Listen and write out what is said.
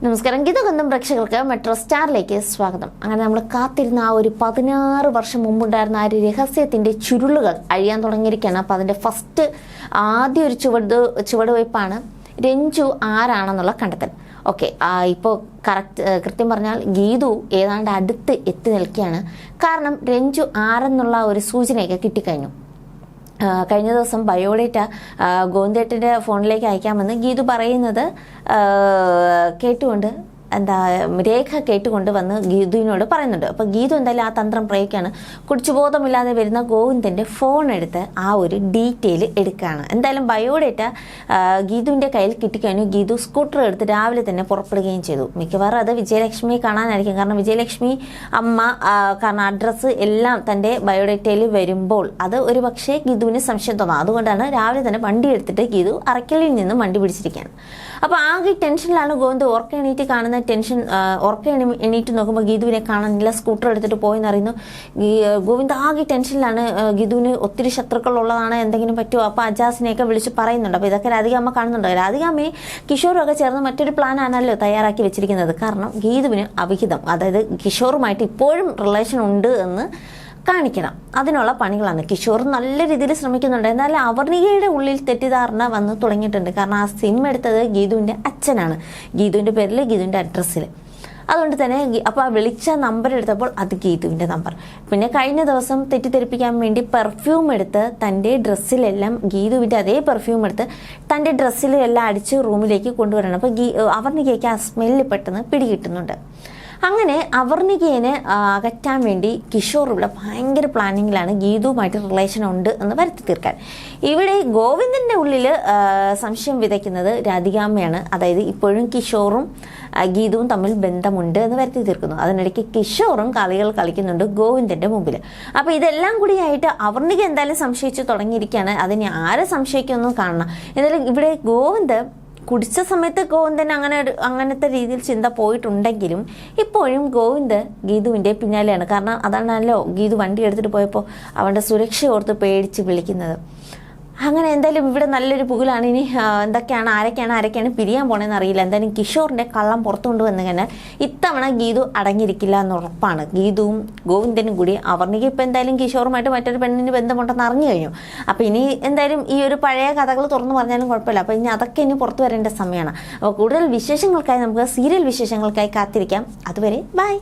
നമസ്കാരം. ഗീതകുന്ദം പ്രേക്ഷകർക്ക് മെട്രോ സ്റ്റാറിലേക്ക് സ്വാഗതം. അങ്ങനെ നമ്മൾ കാത്തിരുന്ന ആ ഒരു 16 വർഷം മുമ്പുണ്ടായിരുന്ന ആ ഒരു രഹസ്യത്തിന്റെ ചുരുളുകൾ അഴിയാൻ തുടങ്ങിയിരിക്കുകയാണ്. അപ്പോൾ അതിന്റെ ആദ്യ ഒരു ചുവടുവയ്പ്പാണ് രഞ്ജു ആരാണെന്നുള്ള കണ്ടെത്തൽ. ഓക്കെ, ഇപ്പോൾ കൃത്യം പറഞ്ഞാൽ ഗീതു ഏതാണ്ട് അടുത്ത് എത്തി നിൽക്കുകയാണ്. കാരണം രഞ്ജു ആരെന്നുള്ള ഒരു സൂചനയൊക്കെ കിട്ടിക്കഴിഞ്ഞു. കഴിഞ്ഞ ദിവസം ബയോഡേറ്റ ഗോവിന്ദേട്ടൻ്റെ ഫോണിലേക്ക് അയക്കാമെന്ന് ഗീതു പറയുന്നത് കേട്ടുകൊണ്ട് രേഖ കേട്ടുകൊണ്ട് വന്ന് ഗീതുവിനോട് പറയുന്നുണ്ട്. അപ്പോൾ ഗീതു എന്തായാലും ആ തന്ത്രം പ്രയോഗിക്കുകയാണ്. കുടിച്ചുബോധമില്ലാതെ വരുന്ന ഗോവിന്ദൻ്റെ ഫോൺ എടുത്ത് ആ ഒരു ഡീറ്റെയിൽ എടുക്കുകയാണ്. എന്തായാലും ബയോഡേറ്റ ഗീതുവിൻ്റെ കയ്യിൽ കിട്ടിക്കഴിഞ്ഞു. ഗീതു സ്കൂട്ടർ എടുത്ത് രാവിലെ തന്നെ പുറപ്പെടുകയും ചെയ്തു. മിക്കവാറും അത് വിജയലക്ഷ്മിയെ കാണാനായിരിക്കും. കാരണം വിജയലക്ഷ്മി അമ്മ കാരണം അഡ്രസ്സ് എല്ലാം തൻ്റെ ബയോഡേറ്റയിൽ വരുമ്പോൾ അത് ഒരു പക്ഷേ ഗീതുവിന് സംശയം തോന്നാം. അതുകൊണ്ടാണ് രാവിലെ തന്നെ വണ്ടി എടുത്തിട്ട് ഗീതു അറക്കലിൽ നിന്നും വണ്ടി പിടിച്ചിരിക്കുകയാണ്. അപ്പോൾ ആകെ ടെൻഷനിലാണ് ഗോവിന്ദ്. ഓർക്ക എണീറ്റ് കാണുന്ന ടെൻഷൻ. ഓർക്ക എണീറ്റ് നോക്കുമ്പോൾ ഗീതുവിനെ കാണാനില്ല. സ്കൂട്ടർ എടുത്തിട്ട് പോയെന്ന് അറിയുന്നു. ഗോവിന്ദ് ആകെ ടെൻഷനിലാണ്. ഗീതുവിന് ഒത്തിരി ശത്രുക്കളുള്ളതാണ്, എന്തെങ്കിലും പറ്റുമോ? അപ്പോൾ അജാസിനെയൊക്കെ വിളിച്ച് പറയുന്നുണ്ട്. അപ്പോൾ ഇതൊക്കെ രാധികാമ്മ കാണുന്നുണ്ട്. രാധികാമ്മയെ കിഷോറും ഒക്കെ ചേർന്ന് മറ്റൊരു പ്ലാനാണല്ലോ തയ്യാറാക്കി വെച്ചിരിക്കുന്നത്. കാരണം ഗീതുവിന് അവിഹിതം, അതായത് കിഷോറുമായിട്ട് ഇപ്പോഴും റിലേഷൻ ഉണ്ട് എന്ന് കാണിക്കണം. അതിനുള്ള പണികളാണ്. കിഷോർ നല്ല രീതിയിൽ ശ്രമിക്കുന്നുണ്ട്. എന്നാലും അവർണികയുടെ ഉള്ളിൽ തെറ്റിദ്ധാരണ വന്ന് തുടങ്ങിയിട്ടുണ്ട്. കാരണം ആ സിം എടുത്തത് ഗീതുവിൻ്റെ അച്ഛനാണ്, ഗീതുവിൻ്റെ പേരിൽ ഗീതുവിൻ്റെ അഡ്രസ്സിൽ. അതുകൊണ്ട് തന്നെ അപ്പോൾ ആ വിളിച്ച നമ്പർ എടുത്തപ്പോൾ അത് ഗീതുവിൻ്റെ നമ്പർ. പിന്നെ കഴിഞ്ഞ ദിവസം തെറ്റിദ്ധരിപ്പിക്കാൻ വേണ്ടി പെർഫ്യൂം എടുത്ത് തൻ്റെ ഡ്രസ്സിലെല്ലാം ഗീതുവിൻ്റെ അതേ പെർഫ്യൂം എടുത്ത് തൻ്റെ ഡ്രസ്സിലെല്ലാം അടിച്ച് റൂമിലേക്ക് കൊണ്ടുവരണം. അപ്പോൾ അവർണികയ്ക്ക് ആ സ്മെല്ല് പെട്ടെന്ന് പിടികിട്ടുന്നുണ്ട്. അങ്ങനെ അവർണികേനെ അകറ്റാൻ വേണ്ടി കിഷോർ ഇവിടെ ഭയങ്കര പ്ലാനിങ്ങിലാണ്. ഗീതുവുമായിട്ട് റിലേഷൻ ഉണ്ട് എന്ന് വരുത്തി തീർക്കാൻ. ഇവിടെ ഗോവിന്ദൻ്റെ ഉള്ളിൽ സംശയം വിതയ്ക്കുന്നത് രാധികാമ്മയാണ്. അതായത് ഇപ്പോഴും കിഷോറും ഗീതുവും തമ്മിൽ ബന്ധമുണ്ട് എന്ന് വരുത്തി തീർക്കുന്നു. അതിനിടയ്ക്ക് കിഷോറും കളികൾ കളിക്കുന്നുണ്ട് ഗോവിന്ദൻ്റെ മുമ്പിൽ. അപ്പോൾ ഇതെല്ലാം കൂടിയായിട്ട് അവർണിക എന്തായാലും സംശയിച്ച് തുടങ്ങിയിരിക്കുകയാണ്. അതിന് ആരെ സംശയിക്കുമെന്നും കാണണം. എന്തായാലും ഇവിടെ ഗോവിന്ദ് കുടിച്ച സമയത്ത് ഗോവിന്ദൻ അങ്ങനത്തെ രീതിയിൽ ചിന്ത പോയിട്ടുണ്ടെങ്കിലും ഇപ്പോഴും ഗോവിന്ദ് ഗീതുവിൻ്റെ പിന്നാലെയാണ്. കാരണം അതാണല്ലോ ഗീതു വണ്ടി എടുത്തിട്ട് പോയപ്പോൾ അവൻ്റെ സുരക്ഷ ഓർത്ത് പേടിച്ച് വിളിക്കുന്നത്. അങ്ങനെ എന്തായാലും ഇവിടെ നല്ലൊരു പുകിലാണ്. ഇനി ആരൊക്കെയാണ് പിരിയാൻ പോണേന്ന് അറിയില്ല. എന്തായാലും കിഷോറിൻ്റെ കള്ളം പുറത്തു കൊണ്ടുവന്നു കഴിഞ്ഞാൽ ഇത്തവണ ഗീതു അടങ്ങിയിരിക്കില്ല എന്ന് ഉറപ്പാണ്. ഗീതുവും ഗോവിന്ദനും കൂടി അവർണിക ഇപ്പം എന്തായാലും കിഷോറുമായിട്ട് മറ്റൊരു പെണ്ണിന് ബന്ധമുണ്ടെന്ന് അറിഞ്ഞു കഴിഞ്ഞു. അപ്പോൾ ഇനി എന്തായാലും ഈ ഒരു പഴയ കഥകൾ തുറന്നു പറഞ്ഞാലും കുഴപ്പമില്ല. അപ്പോൾ ഇനി അതൊക്കെ ഇനി പുറത്തു വരേണ്ട സമയമാണ്. അപ്പോൾ കൂടുതൽ വിശേഷങ്ങൾക്കായി നമുക്ക് സീരിയൽ വിശേഷങ്ങൾക്കായി കാത്തിരിക്കാം. അതുവരെ ബൈ.